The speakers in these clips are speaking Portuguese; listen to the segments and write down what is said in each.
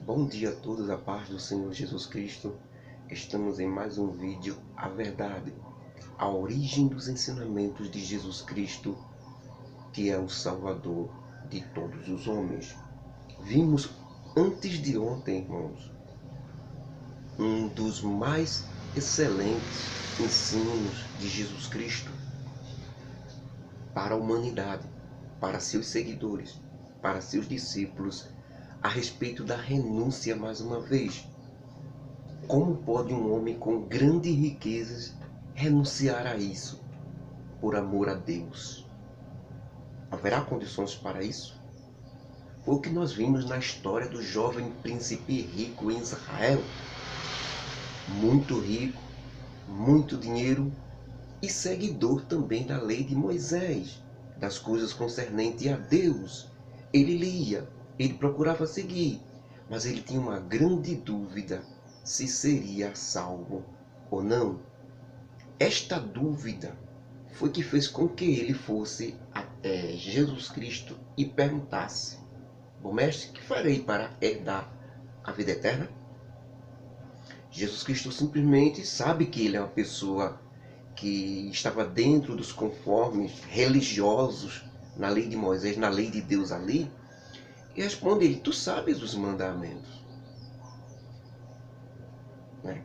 Bom dia a todos, a paz do Senhor Jesus Cristo. Estamos em mais um vídeo, a verdade, a origem dos ensinamentos de Jesus Cristo, que é o Salvador de todos os homens. Vimos antes de ontem, irmãos, um dos mais excelentes ensinos de Jesus Cristo para a humanidade, para seus seguidores, para seus discípulos, a respeito da renúncia mais uma vez. Como pode um homem com grandes riquezas renunciar a isso por amor a Deus? Haverá condições para isso? Foi o que nós vimos na história do jovem príncipe rico em Israel. Muito rico, muito dinheiro e seguidor também da lei de Moisés, das coisas concernentes a Deus. Ele lia, ele procurava seguir, mas ele tinha uma grande dúvida se seria salvo ou não. Esta dúvida foi que fez com que ele fosse até Jesus Cristo e perguntasse: bom mestre, que farei para herdar a vida eterna? Jesus Cristo simplesmente sabe que ele é uma pessoa que estava dentro dos conformes religiosos na lei de Moisés, na lei de Deus ali, e responde ele: tu sabes os mandamentos.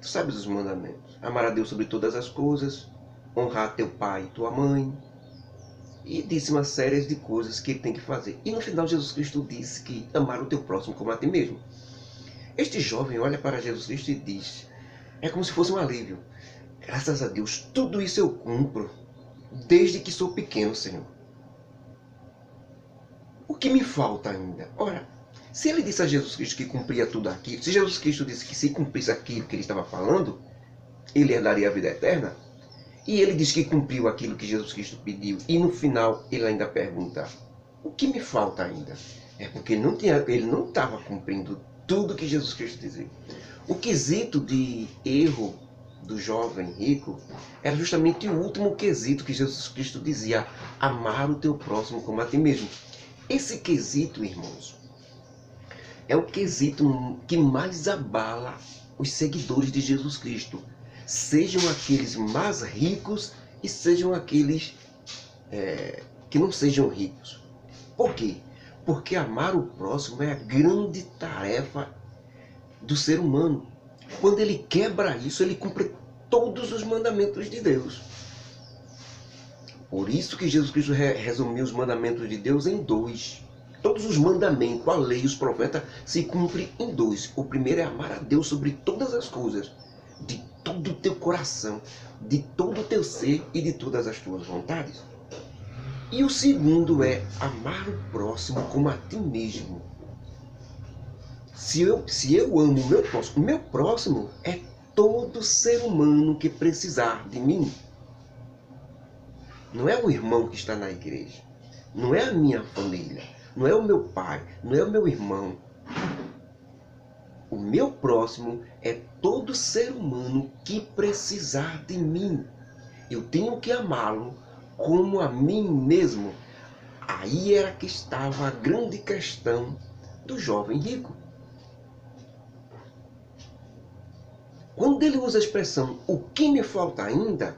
Tu sabes os mandamentos. Amar a Deus sobre todas as coisas, honrar teu pai e tua mãe. E disse uma série de coisas que ele tem que fazer. E no final Jesus Cristo disse que amar o teu próximo como a ti mesmo. Este jovem olha para Jesus Cristo e diz, é como se fosse um alívio: graças a Deus, tudo isso eu cumpro, desde que sou pequeno, Senhor. O que me falta ainda? Ora, se ele disse a Jesus Cristo que cumpria tudo aquilo, se Jesus Cristo disse que se cumprisse aquilo que ele estava falando, ele herdaria a vida eterna, e ele diz que cumpriu aquilo que Jesus Cristo pediu, e no final ele ainda pergunta, o que me falta ainda? É porque ele não estava cumprindo tudo que Jesus Cristo dizia. O quesito de erro do jovem rico era justamente o último quesito que Jesus Cristo dizia: amar o teu próximo como a ti mesmo. Esse quesito, irmãos, é o quesito que mais abala os seguidores de Jesus Cristo. Sejam aqueles mais ricos e sejam aqueles que não sejam ricos. Por quê? Porque amar o próximo é a grande tarefa do ser humano. Quando ele quebra isso, ele cumpre todos os mandamentos de Deus. Por isso que Jesus Cristo resumiu os mandamentos de Deus em dois. Todos os mandamentos, a lei e os profetas se cumprem em dois. O primeiro é amar a Deus sobre todas as coisas, de todo o teu coração, de todo o teu ser e de todas as tuas vontades. E o segundo é amar o próximo como a ti mesmo. Se eu amo o meu próximo é todo ser humano que precisar de mim. Não é o irmão que está na igreja, não é a minha família, não é o meu pai, não é o meu irmão. O meu próximo é todo ser humano que precisar de mim. Eu tenho que amá-lo como a mim mesmo. Aí era que estava a grande questão do jovem rico. Quando ele usa a expressão, o que me falta ainda?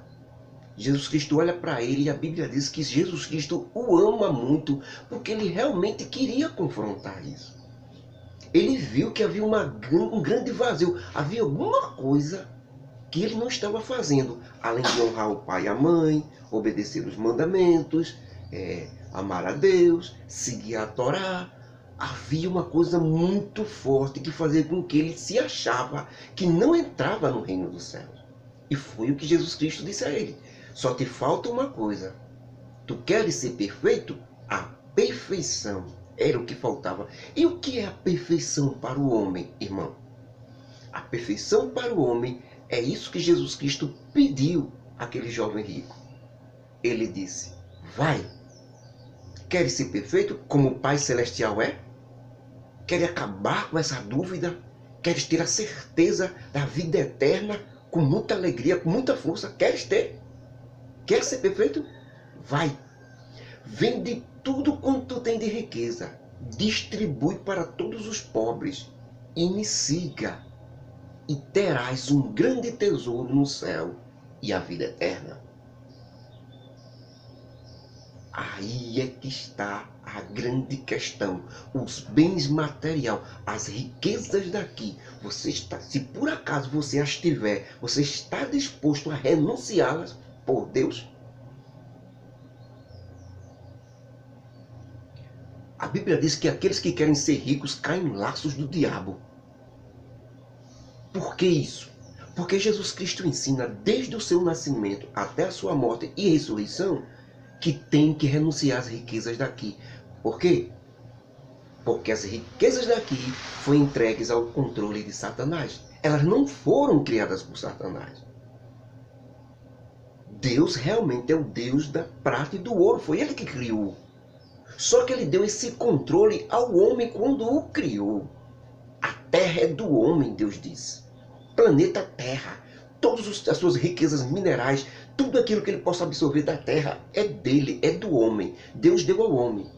Jesus Cristo olha para ele e a Bíblia diz que Jesus Cristo o ama muito, porque ele realmente queria confrontar isso. Ele viu que havia um grande vazio, havia alguma coisa que ele não estava fazendo, além de honrar o pai e a mãe, obedecer os mandamentos, amar a Deus, seguir a Torá. Havia uma coisa muito forte que fazia com que ele se achava que não entrava no reino dos céus. E foi o que Jesus Cristo disse a ele: só te falta uma coisa. Tu queres ser perfeito? A perfeição era o que faltava. E o que é a perfeição para o homem, irmão? A perfeição para o homem é isso que Jesus Cristo pediu àquele jovem rico. Ele disse: vai. Queres ser perfeito como o Pai Celestial é? Queres acabar com essa dúvida? Queres ter a certeza da vida eterna com muita alegria, com muita força? Queres ter? Quer ser perfeito? Vai. Vende tudo quanto tu tem de riqueza. Distribui para todos os pobres. e me siga, e terás um grande tesouro no céu e a vida eterna. Aí é que está a grande questão. Os bens materiais, as riquezas daqui, se por acaso você as tiver, você está disposto a renunciá-las por Deus? A Bíblia diz que aqueles que querem ser ricos caem em laços do diabo. Por que isso? Porque Jesus Cristo ensina desde o seu nascimento até a sua morte e ressurreição que tem que renunciar às riquezas daqui. Por quê? Porque as riquezas daqui foram entregues ao controle de Satanás. Elas não foram criadas por Satanás. Deus realmente é o Deus da prata e do ouro. Foi Ele que criou. Só que Ele deu esse controle ao homem quando o criou. A terra é do homem, Deus disse. Planeta Terra. Todas as suas riquezas minerais, tudo aquilo que ele possa absorver da terra é dele, é do homem. Deus deu ao homem.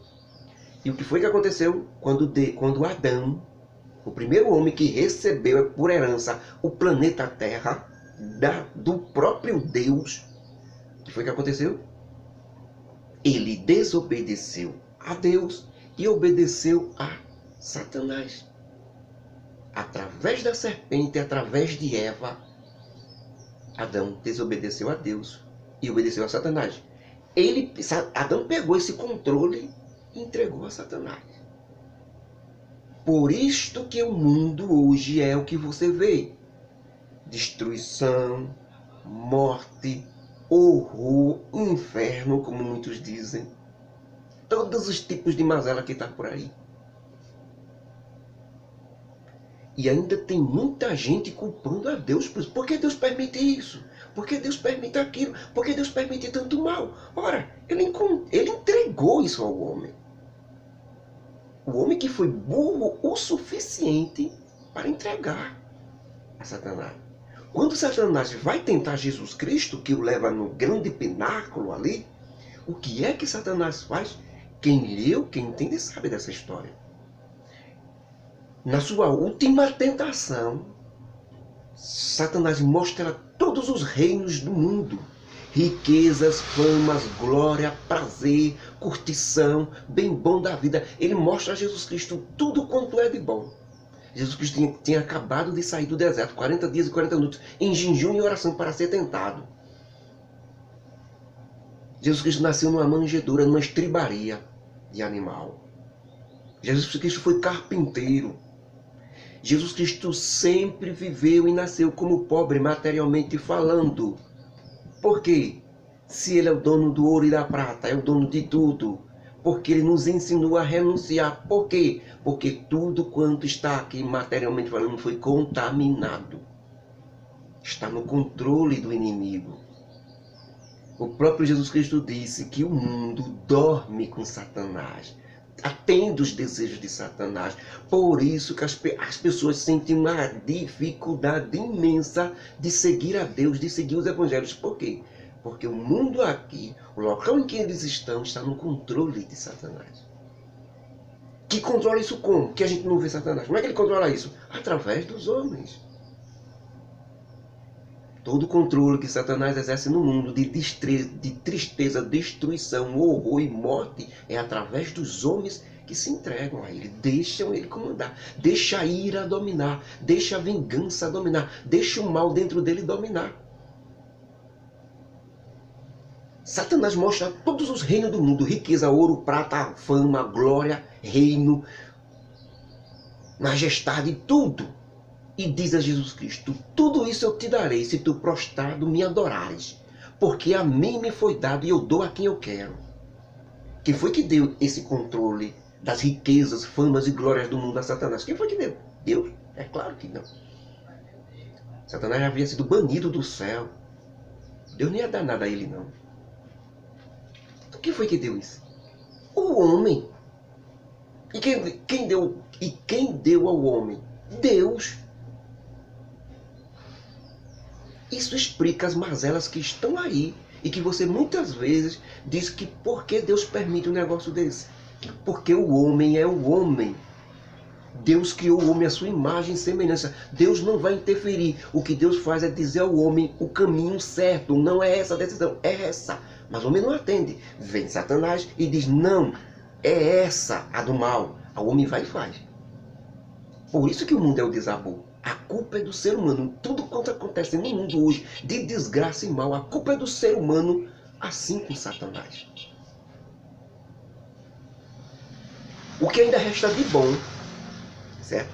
E o que foi que aconteceu quando Adão, o primeiro homem que recebeu por herança o planeta Terra do próprio Deus, o que foi que aconteceu? Ele desobedeceu a Deus e obedeceu a Satanás. Através da serpente, através de Eva, Adão desobedeceu a Deus e obedeceu a Satanás. Adão pegou esse controle e entregou a Satanás. Por isto que o mundo hoje é o que você vê. Destruição, morte, horror, inferno, como muitos dizem. Todos os tipos de mazela que está por aí. E ainda tem muita gente culpando a Deus por isso. Por que Deus permite isso? Por que Deus permite aquilo? Por que Deus permite tanto mal? Ora, ele entregou isso ao homem. O homem que foi burro o suficiente para entregar a Satanás. Quando Satanás vai tentar Jesus Cristo, que o leva no grande pináculo ali, o que é que Satanás faz? Quem leu, quem entende, sabe dessa história. Na sua última tentação, Satanás mostra todos os reinos do mundo. Riquezas, famas, glória, prazer, curtição, bem bom da vida. Ele mostra a Jesus Cristo tudo quanto é de bom. Jesus Cristo tinha acabado de sair do deserto, 40 dias e 40 minutos, em jejum e oração para ser tentado. Jesus Cristo nasceu numa manjedoura, numa estribaria de animal. Jesus Cristo foi carpinteiro. Jesus Cristo sempre viveu e nasceu como pobre materialmente falando. Por quê? Se Ele é o dono do ouro e da prata, é o dono de tudo. Porque Ele nos ensinou a renunciar. Por quê? Porque tudo quanto está aqui materialmente falando foi contaminado. Está no controle do inimigo. O próprio Jesus Cristo disse que o mundo dorme com Satanás. Atende os desejos de Satanás. Por isso que as pessoas sentem uma dificuldade imensa de seguir a Deus, de seguir os evangelhos. Por quê? Porque o mundo aqui, o local em que eles estão, está no controle de Satanás. Que controla isso como? Que a gente não vê Satanás. Como é que ele controla isso? Através dos homens. Todo o controle que Satanás exerce no mundo de tristeza, destruição, horror e morte é através dos homens que se entregam a ele, deixam ele comandar, deixa a ira dominar, deixa a vingança dominar, deixa o mal dentro dele dominar. Satanás mostra todos os reinos do mundo, riqueza, ouro, prata, fama, glória, reino, majestade, tudo. E diz a Jesus Cristo, tudo isso eu te darei se tu prostrado me adorares, porque a mim me foi dado e eu dou a quem eu quero. Quem foi que deu esse controle das riquezas, famas e glórias do mundo a Satanás? Quem foi que deu? Deus? É claro que não. Satanás já havia sido banido do céu. Deus nem ia dar nada a ele, não. Então quem foi que deu isso? O homem. E quem deu ao homem? Deus. Isso explica as mazelas que estão aí e que você muitas vezes diz que por que Deus permite um negócio desse? Porque o homem é o homem. Deus criou o homem à sua imagem e semelhança. Deus não vai interferir. O que Deus faz é dizer ao homem o caminho certo. Não é essa a decisão, é essa. Mas o homem não atende. Vem Satanás e diz, não, é essa a do mal. O homem vai e faz. Por isso que o mundo é o desabor. A culpa é do ser humano. Tudo quanto acontece no mundo hoje, de desgraça e mal, a culpa é do ser humano, assim com Satanás. O que ainda resta de bom, certo?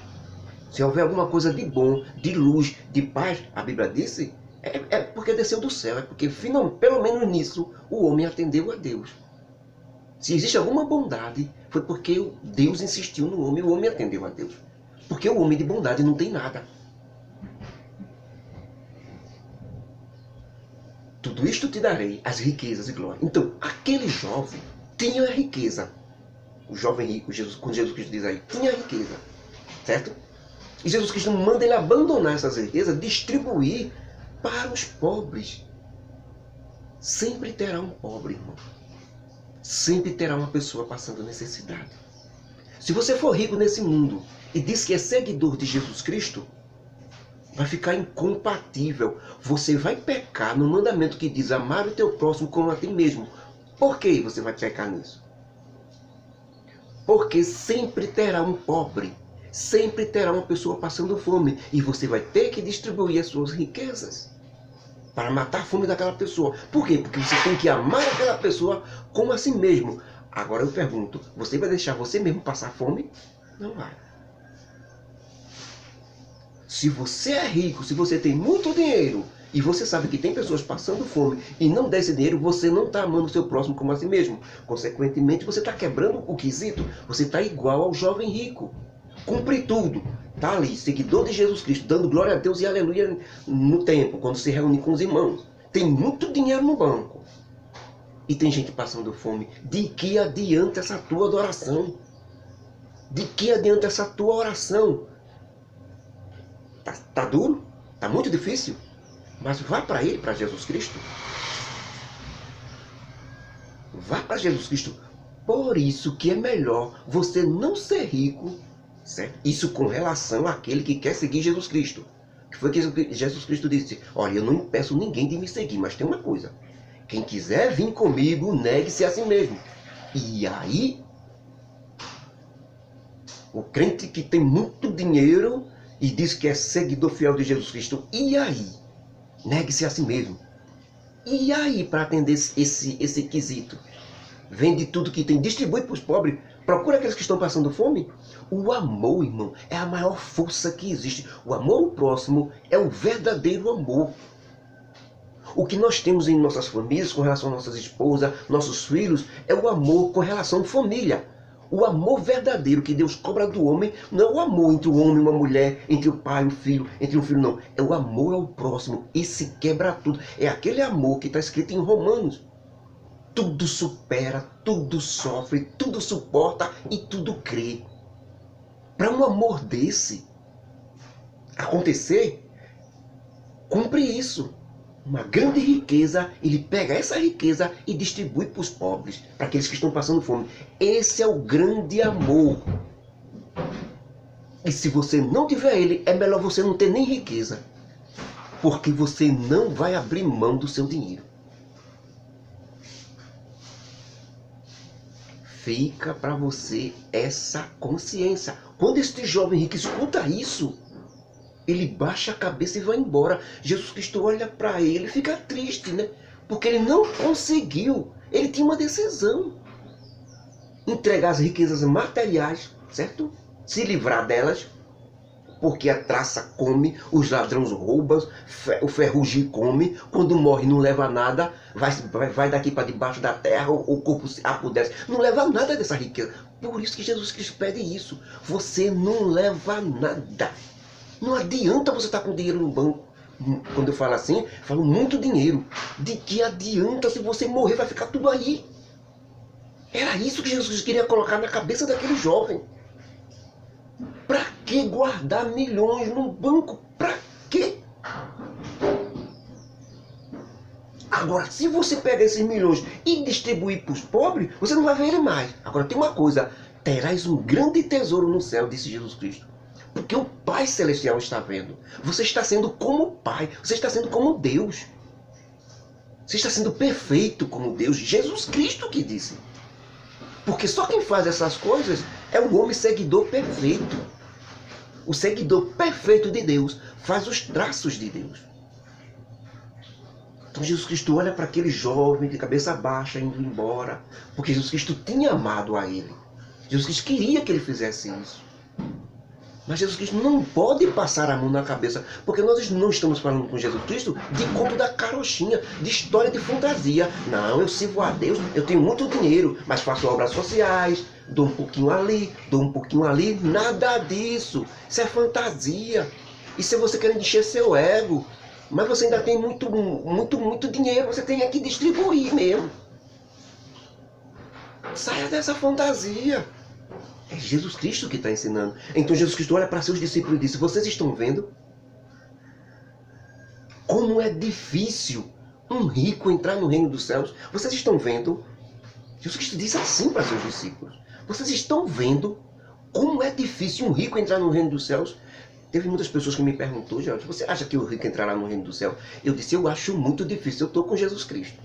Se houver alguma coisa de bom, de luz, de paz, a Bíblia disse, é porque desceu do céu, é porque pelo menos nisso o homem atendeu a Deus. Se existe alguma bondade, foi porque Deus insistiu no homem e o homem atendeu a Deus. Porque o homem de bondade não tem nada. Tudo isto te darei, as riquezas e glória. Então, aquele jovem tinha a riqueza. O jovem rico, quando Jesus Cristo diz aí, tinha a riqueza. Certo? E Jesus Cristo manda ele abandonar essas riquezas, distribuir para os pobres. Sempre terá um pobre, irmão. Sempre terá uma pessoa passando necessidade. Se você for rico nesse mundo e diz que é seguidor de Jesus Cristo, vai ficar incompatível. Você vai pecar no mandamento que diz amar o teu próximo como a ti mesmo. Por que você vai pecar nisso? Porque sempre terá um pobre, sempre terá uma pessoa passando fome, e você vai ter que distribuir as suas riquezas para matar a fome daquela pessoa. Por quê? Porque você tem que amar aquela pessoa como a si mesmo. Agora eu pergunto, você vai deixar você mesmo passar fome? Não vai. Se você é rico, se você tem muito dinheiro, e você sabe que tem pessoas passando fome e não dá esse dinheiro, você não está amando o seu próximo como a si mesmo. Consequentemente, você está quebrando o quesito. Você está igual ao jovem rico. Cumpre tudo. Está ali, seguidor de Jesus Cristo, dando glória a Deus e aleluia no templo, quando se reúne com os irmãos. Tem muito dinheiro no banco. E tem gente passando fome. De que adianta essa tua adoração? De que adianta essa tua oração? Tá duro? Tá muito difícil? Mas vá para ele, para Jesus Cristo. Vá para Jesus Cristo. Por isso que é melhor você não ser rico, certo? Isso com relação àquele que quer seguir Jesus Cristo. Que foi que Jesus Cristo disse, olha, eu não impeço ninguém de me seguir, mas tem uma coisa. Quem quiser vir comigo, negue-se a si mesmo. E aí, o crente que tem muito dinheiro e diz que é seguidor fiel de Jesus Cristo, e aí? Negue-se a si mesmo. E aí, para atender esse quesito? Vende tudo que tem, distribui para os pobres, procura aqueles que estão passando fome. O amor, irmão, é a maior força que existe. O amor ao próximo é o verdadeiro amor. O que nós temos em nossas famílias, com relação às nossas esposas, nossos filhos, é o amor com relação à família. O amor verdadeiro que Deus cobra do homem não é o amor entre o homem e uma mulher, entre o pai e o filho, entre um filho não. É o amor ao próximo. Esse quebra tudo. É aquele amor que está escrito em Romanos. Tudo supera, tudo sofre, tudo suporta e tudo crê. Para um amor desse acontecer, cumpre isso. Uma grande riqueza, ele pega essa riqueza e distribui para os pobres, para aqueles que estão passando fome. Esse é o grande amor. E se você não tiver ele, é melhor você não ter nem riqueza, porque você não vai abrir mão do seu dinheiro. Fica para você essa consciência. Quando este jovem rico escuta isso, ele baixa a cabeça e vai embora. Jesus Cristo olha para ele e fica triste, né? Porque ele não conseguiu. Ele tinha uma decisão. Entregar as riquezas materiais, certo? Se livrar delas. Porque a traça come, os ladrões roubam, o ferrugem come. Quando morre não leva nada. Vai daqui para debaixo da terra, o corpo se apodrece. Não leva nada dessa riqueza. Por isso que Jesus Cristo pede isso. Você não leva nada. Não adianta você estar com dinheiro no banco. Quando eu falo assim, eu falo muito dinheiro. De que adianta? Se você morrer, vai ficar tudo aí. Era isso que Jesus queria colocar na cabeça daquele jovem. Para que guardar milhões no banco? Para quê? Agora, se você pega esses milhões e distribuir para os pobres, você não vai ver ele mais. Agora, tem uma coisa. terás um grande tesouro no céu, disse Jesus Cristo. Porque o Pai Celestial está vendo. Você está sendo como o Pai. Você está sendo como Deus. Você está sendo perfeito como Deus. Jesus Cristo que disse. Porque só quem faz essas coisas é o homem seguidor perfeito. O seguidor perfeito de Deus faz os traços de Deus. Então Jesus Cristo olha para aquele jovem de cabeça baixa indo embora. Porque Jesus Cristo tinha amado a ele. Jesus Cristo queria que ele fizesse isso. Mas Jesus Cristo não pode passar a mão na cabeça, porque nós não estamos falando com Jesus Cristo de conto da carochinha, de história de fantasia. Não, eu sirvo a Deus, eu tenho muito dinheiro, mas faço obras sociais, dou um pouquinho ali, dou um pouquinho ali. Nada disso. Isso é fantasia. Isso é você querendo encher seu ego. Mas você ainda tem muito dinheiro, você tem que distribuir mesmo. Saia dessa fantasia. É Jesus Cristo que está ensinando. Então Jesus Cristo olha para seus discípulos e diz: vocês estão vendo como é difícil um rico entrar no reino dos céus? Vocês estão vendo? Jesus Cristo diz assim para seus discípulos: vocês estão vendo como é difícil um rico entrar no reino dos céus? Teve muitas pessoas que me perguntou: Jorge, você acha que o rico entrará no reino do céu? Eu disse: eu acho muito difícil. Eu estou com Jesus Cristo.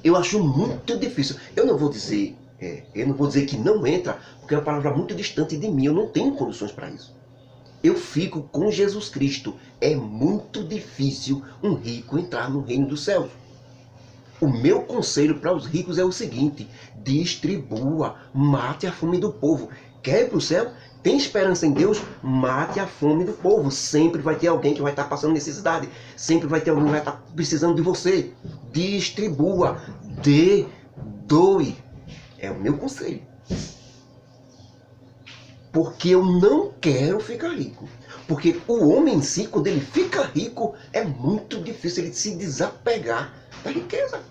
Eu acho muito difícil. Eu não vou dizer que não entra, porque é uma palavra muito distante de mim. Eu não tenho condições para isso. Eu fico com Jesus Cristo. É muito difícil um rico entrar no reino dos céus. O meu conselho para os ricos é o seguinte: distribua, mate a fome do povo. Quer ir para o céu? Tem esperança em Deus? Mate a fome do povo. Sempre vai ter alguém que vai estar passando necessidade. Sempre vai ter alguém que vai estar precisando de você. Distribua, dê, doe. É o meu conselho. Porque eu não quero ficar rico. Porque o homem em si, quando ele fica rico, é muito difícil ele se desapegar da riqueza.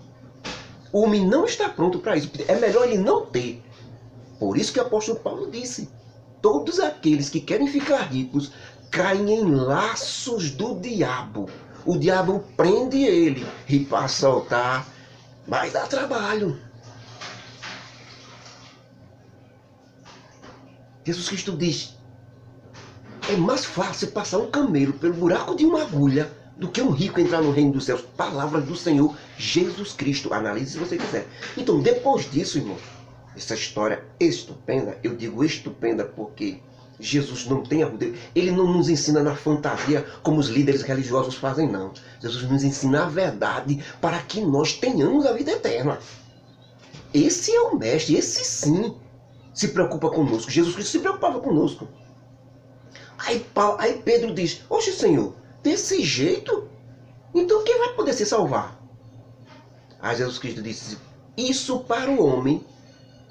O homem não está pronto para isso. É melhor ele não ter. Por isso que o apóstolo Paulo disse: todos aqueles que querem ficar ricos caem em laços do diabo. O diabo prende ele e para soltar vai dar trabalho. Jesus Cristo diz: é mais fácil passar um camelo pelo buraco de uma agulha do que um rico entrar no reino dos céus. Palavra do Senhor Jesus Cristo. Analise se você quiser. Então, depois disso, irmão, essa história estupenda, eu digo estupenda porque Jesus não tem erro dele. Ele não nos ensina na fantasia como os líderes religiosos fazem, não. Jesus nos ensina a verdade para que nós tenhamos a vida eterna. Esse é o mestre, esse sim se preocupa conosco. Jesus Cristo se preocupava conosco. Aí Pedro diz: oxe, Senhor, desse jeito? Então quem vai poder se salvar? Aí Jesus Cristo disse: isso para o homem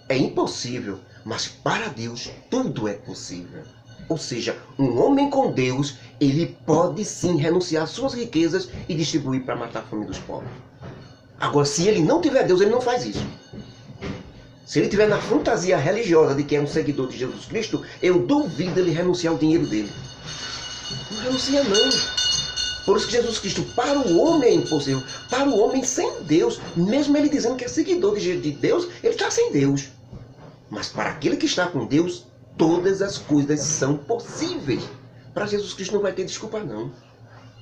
é impossível, mas para Deus tudo é possível. Ou seja, um homem com Deus, ele pode sim renunciar às suas riquezas e distribuir para matar a fome dos pobres. Agora, se ele não tiver Deus, ele não faz isso. Se ele estiver na fantasia religiosa de que é um seguidor de Jesus Cristo, eu duvido ele renunciar ao dinheiro dele. Não renuncia não. Por isso que Jesus Cristo, para o homem é impossível. Para o homem sem Deus, mesmo ele dizendo que é seguidor de Deus, ele está sem Deus. Mas para aquele que está com Deus, todas as coisas são possíveis. Para Jesus Cristo não vai ter desculpa não.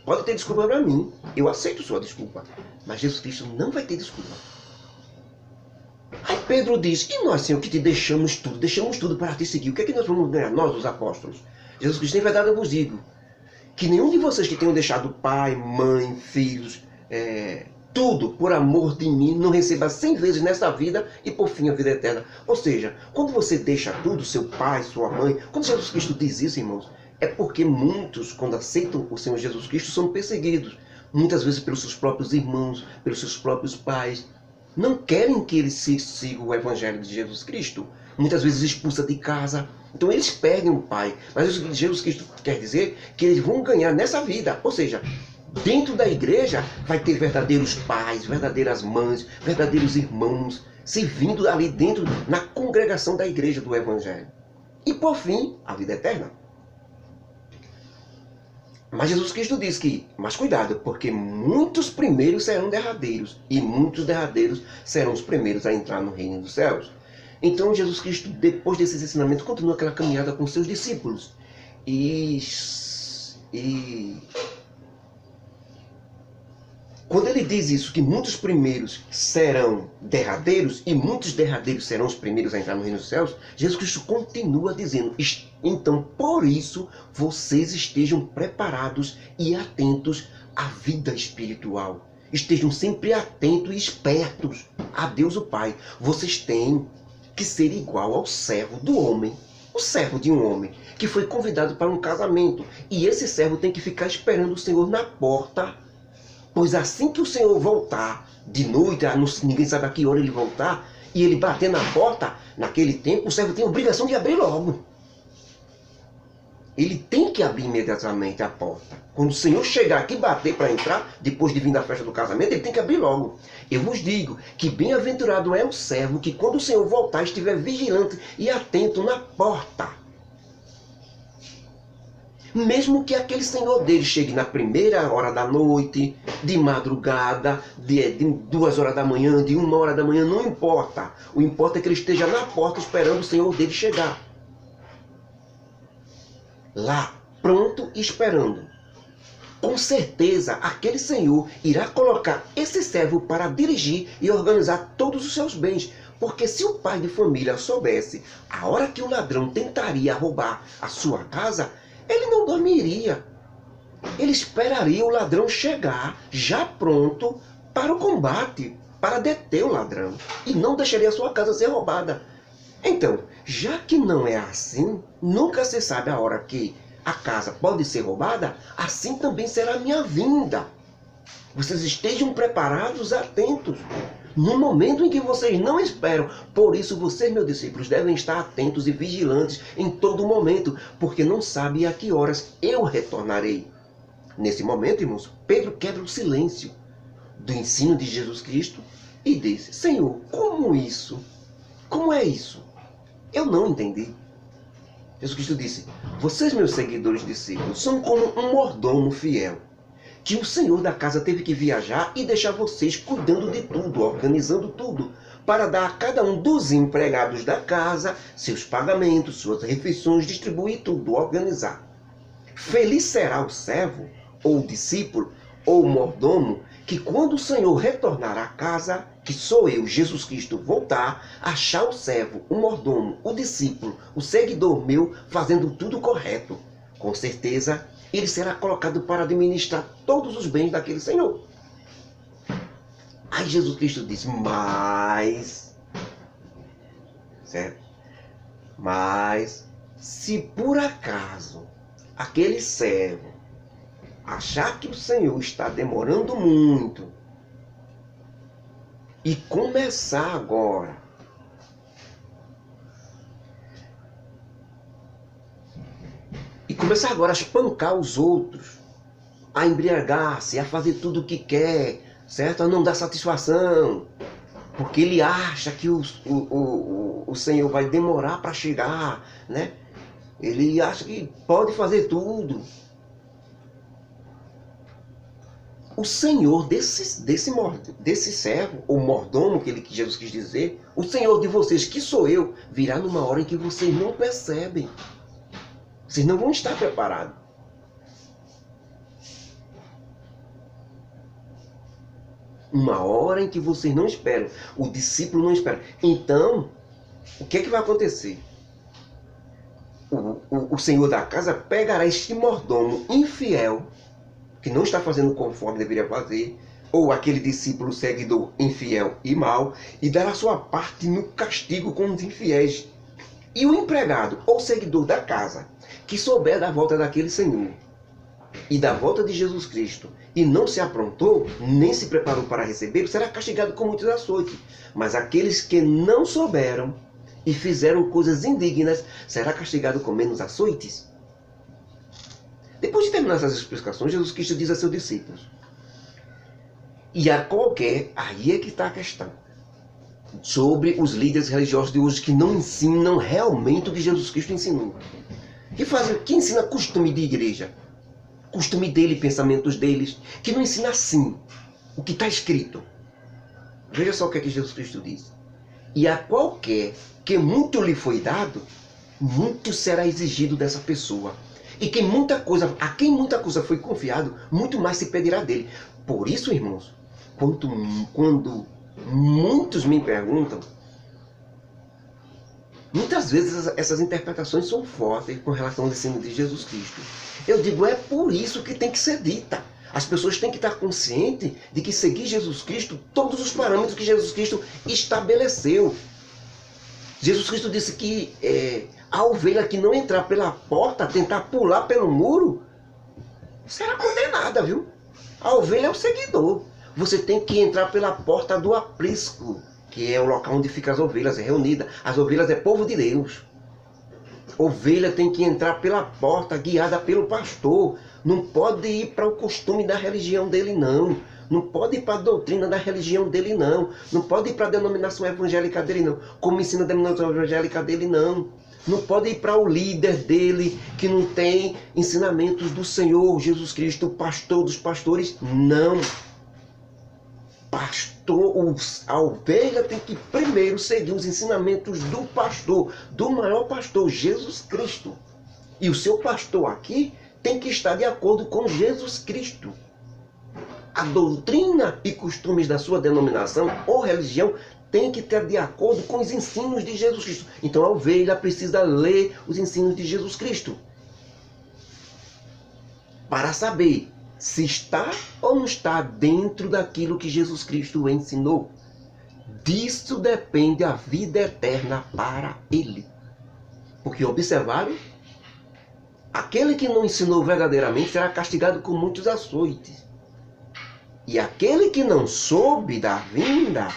Pode ter desculpa para mim. Eu aceito sua desculpa. Mas Jesus Cristo não vai ter desculpa. Aí Pedro diz: e nós, Senhor, que te deixamos tudo para te seguir. O que é que nós vamos ganhar, nós, os apóstolos? Jesus Cristo, em verdade eu vos digo, que nenhum de vocês que tenham deixado pai, mãe, filhos, tudo por amor de mim, não receba 100 vezes nesta vida e por fim a vida eterna. Ou seja, quando você deixa tudo, seu pai, sua mãe, quando Jesus Cristo diz isso, irmãos, é porque muitos, quando aceitam o Senhor Jesus Cristo, são perseguidos. Muitas vezes pelos seus próprios irmãos, pelos seus próprios pais. Não querem que eles sigam o Evangelho de Jesus Cristo. Muitas vezes expulsa de casa. Então eles perdem o pai. Mas Jesus Cristo quer dizer que eles vão ganhar nessa vida. Ou seja, dentro da igreja vai ter verdadeiros pais, verdadeiras mães, verdadeiros irmãos, servindo ali dentro, na congregação da igreja do Evangelho. E por fim, a vida eterna. Mas Jesus Cristo diz que, mas cuidado, porque muitos primeiros serão derradeiros, e muitos derradeiros serão os primeiros a entrar no reino dos céus. Então Jesus Cristo, depois desses ensinamentos, continua aquela caminhada com seus discípulos. E quando ele diz isso, que muitos primeiros serão derradeiros e muitos derradeiros serão os primeiros a entrar no reino dos céus, Jesus Cristo continua dizendo: então, por isso, vocês estejam preparados e atentos à vida espiritual. Estejam sempre atentos e espertos a Deus o Pai. Vocês têm que ser igual ao servo do homem, o servo de um homem que foi convidado para um casamento. E esse servo tem que ficar esperando o Senhor na porta. Pois assim que o Senhor voltar, de noite, ninguém sabe a que hora ele voltar, e ele bater na porta, naquele tempo, o servo tem a obrigação de abrir logo. Ele tem que abrir imediatamente a porta. Quando o Senhor chegar aqui e bater para entrar, depois de vir da festa do casamento, ele tem que abrir logo. Eu vos digo que bem-aventurado é o servo que, quando o Senhor voltar, estiver vigilante e atento na porta. Mesmo que aquele senhor dele chegue na primeira hora da noite, de madrugada, de 2 horas da manhã, de 1 hora da manhã, não importa. O importa é que ele esteja na porta esperando o senhor dele chegar. Lá, pronto e esperando. Com certeza, aquele senhor irá colocar esse servo para dirigir e organizar todos os seus bens. Porque se o pai de família soubesse a hora que o ladrão tentaria roubar a sua casa, ele não dormiria. Ele esperaria o ladrão chegar, já pronto para o combate, para deter o ladrão. E não deixaria a sua casa ser roubada. Então, já que não é assim, nunca se sabe a hora que a casa pode ser roubada, assim também será a minha vinda. Vocês estejam preparados, atentos. No momento em que vocês não esperam. Por isso, vocês, meus discípulos, devem estar atentos e vigilantes em todo momento, porque não sabem a que horas eu retornarei. Nesse momento, irmãos, Pedro quebra o silêncio do ensino de Jesus Cristo e diz: Senhor, como isso? Como é isso? Eu não entendi. Jesus Cristo disse: vocês, meus seguidores discípulos, são como um mordomo fiel, que o senhor da casa teve que viajar e deixar vocês cuidando de tudo, organizando tudo, para dar a cada um dos empregados da casa seus pagamentos, suas refeições, distribuir tudo, organizar. Feliz será o servo, ou o discípulo, ou o mordomo, que quando o Senhor retornar à casa, que sou eu, Jesus Cristo, voltar, achar o servo, o mordomo, o discípulo, o seguidor meu, fazendo tudo correto. Com certeza, ele será colocado para administrar todos os bens daquele Senhor. Aí Jesus Cristo diz: certo? Mas, se por acaso aquele servo achar que o Senhor está demorando muito e começar agora a espancar os outros, a embriagar-se, a fazer tudo o que quer, certo? A não dar satisfação, porque ele acha que o Senhor vai demorar para chegar, né? Ele acha que pode fazer tudo. O Senhor desse servo, ou mordomo, que Jesus quis dizer, o Senhor de vocês, que sou eu, virá numa hora em que vocês não percebem. Vocês não vão estar preparados. Uma hora em que vocês não esperam. O discípulo não espera. Então, o que é que vai acontecer? O senhor da casa pegará este mordomo infiel, que não está fazendo conforme deveria fazer, ou aquele discípulo seguidor infiel e mau, e dará sua parte no castigo com os infiéis. E o empregado ou seguidor da casa, que souber da volta daquele Senhor e da volta de Jesus Cristo, e não se aprontou, nem se preparou para recebê-lo, será castigado com muitos açoites. Mas aqueles que não souberam e fizeram coisas indignas, será castigado com menos açoites. Depois de terminar essas explicações, Jesus Cristo diz a seus discípulos: e a qualquer, aí é que está a questão, sobre os líderes religiosos de hoje que não ensinam realmente o que Jesus Cristo ensinou. Que ensina costume de igreja, costume dele, pensamentos deles, que não ensina assim o que está escrito. Veja só o que é que Jesus Cristo diz: E a qualquer que muito lhe foi dado, muito será exigido dessa pessoa. E a quem muita coisa foi confiado, muito mais se pedirá dele. Por isso, irmãos, quando muitos me perguntam, muitas vezes essas interpretações são fortes com relação ao ensino de Jesus Cristo. Eu digo, é por isso que tem que ser dita. As pessoas têm que estar conscientes de que seguir Jesus Cristo, todos os parâmetros que Jesus Cristo estabeleceu. Jesus Cristo disse que a ovelha que não entrar pela porta, tentar pular pelo muro, será condenada, viu? A ovelha é o seguidor. Você tem que entrar pela porta do aprisco, que é o local onde ficam as ovelhas reunidas. As ovelhas é povo de Deus. Ovelha tem que entrar pela porta, guiada pelo pastor. Não pode ir para o costume da religião dele, não. Não pode ir para a doutrina da religião dele, não. Não pode ir para a denominação evangélica dele, não. Como ensina a denominação evangélica dele, não. Não pode ir para o líder dele, que não tem ensinamentos do Senhor Jesus Cristo, o pastor dos pastores, não. A ovelha tem que primeiro seguir os ensinamentos do pastor, do maior pastor, Jesus Cristo. E o seu pastor aqui tem que estar de acordo com Jesus Cristo. A doutrina e costumes da sua denominação ou religião tem que ter de acordo com os ensinos de Jesus Cristo. Então a ovelha precisa ler os ensinos de Jesus Cristo para saber se está ou não está dentro daquilo que Jesus Cristo ensinou. Disso depende a vida eterna para ele. Porque observaram? Aquele que não ensinou verdadeiramente será castigado com muitos açoites. E aquele que não soube da vinda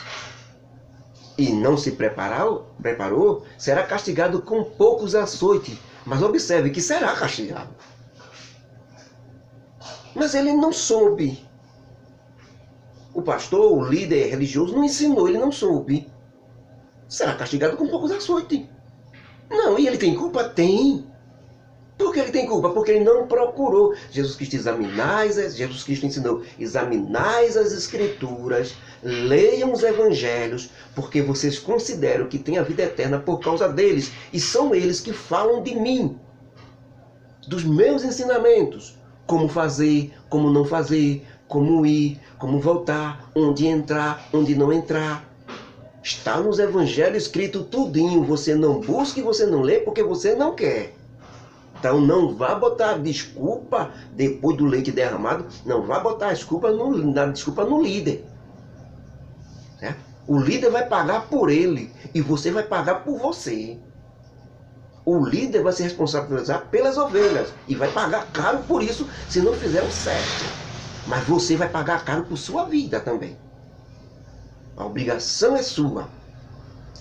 e não se preparou, será castigado com poucos açoites. Mas observe que será castigado. Mas ele não soube. O pastor, o líder religioso não ensinou, ele não soube. Será castigado com poucos açoites. Não, e ele tem culpa? Tem. Por que ele tem culpa? Porque ele não procurou. Jesus Cristo Jesus Cristo ensinou, examinais as escrituras, leiam os evangelhos, porque vocês consideram que tem a vida eterna por causa deles. E são eles que falam de mim, dos meus ensinamentos. Como fazer, como não fazer, como ir, como voltar, onde entrar, onde não entrar. Está nos evangelhos escrito tudinho. Você não busca e você não lê porque você não quer. Então não vá botar desculpa depois do leite derramado. Não vá botar desculpa no líder. Certo? O líder vai pagar por ele e você vai pagar por você. O líder vai se responsabilizar pelas ovelhas e vai pagar caro por isso se não fizer o certo. Mas você vai pagar caro por sua vida também. A obrigação é sua.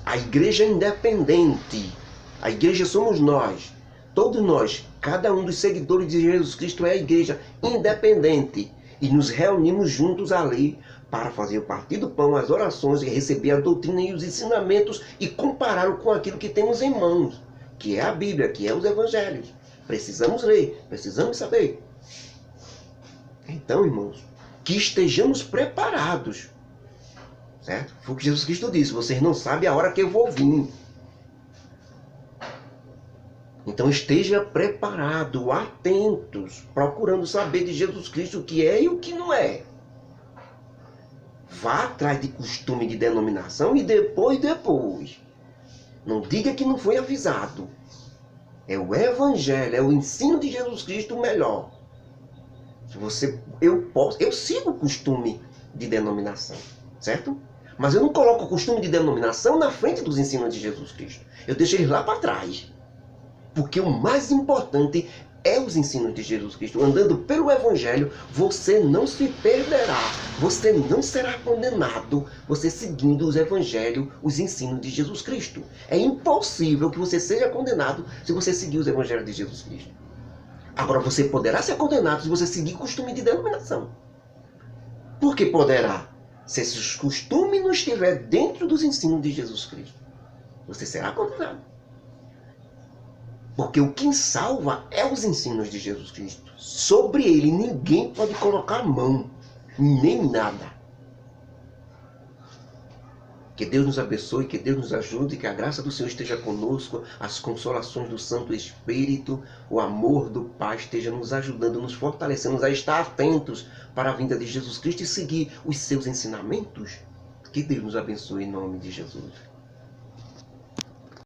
A igreja é independente. A igreja somos nós. Todos nós, cada um dos seguidores de Jesus Cristo é a igreja independente. E nos reunimos juntos ali para fazer o partir do pão, as orações e receber a doutrina e os ensinamentos e comparar com aquilo que temos em mãos, que é a Bíblia, que é os evangelhos. Precisamos ler, precisamos saber. Então, irmãos, que estejamos preparados. Certo? Foi o que Jesus Cristo disse, vocês não sabem a hora que eu vou vir. Então esteja preparado, atentos, procurando saber de Jesus Cristo o que é e o que não é. Vá atrás de costume de denominação e depois. Não diga que não foi avisado. É o evangelho, é o ensino de Jesus Cristo o melhor. Eu sigo o costume de denominação, certo? Mas eu não coloco o costume de denominação na frente dos ensinos de Jesus Cristo. Eu deixo eles lá para trás. Porque o mais importante é os ensinos de Jesus Cristo. Andando pelo evangelho, você não se perderá. Você não será condenado. Você seguindo os evangelhos, os ensinos de Jesus Cristo. É impossível que você seja condenado se você seguir os evangelhos de Jesus Cristo. Agora, você poderá ser condenado se você seguir costume de denominação. Por que poderá? Se esse costume não estiver dentro dos ensinos de Jesus Cristo, você será condenado. Porque o que salva é os ensinos de Jesus Cristo. Sobre ele ninguém pode colocar a mão, nem nada. Que Deus nos abençoe, que Deus nos ajude, que a graça do Senhor esteja conosco, as consolações do Santo Espírito, o amor do Pai esteja nos ajudando, nos fortalecendo a estar atentos para a vinda de Jesus Cristo e seguir os seus ensinamentos. Que Deus nos abençoe em nome de Jesus.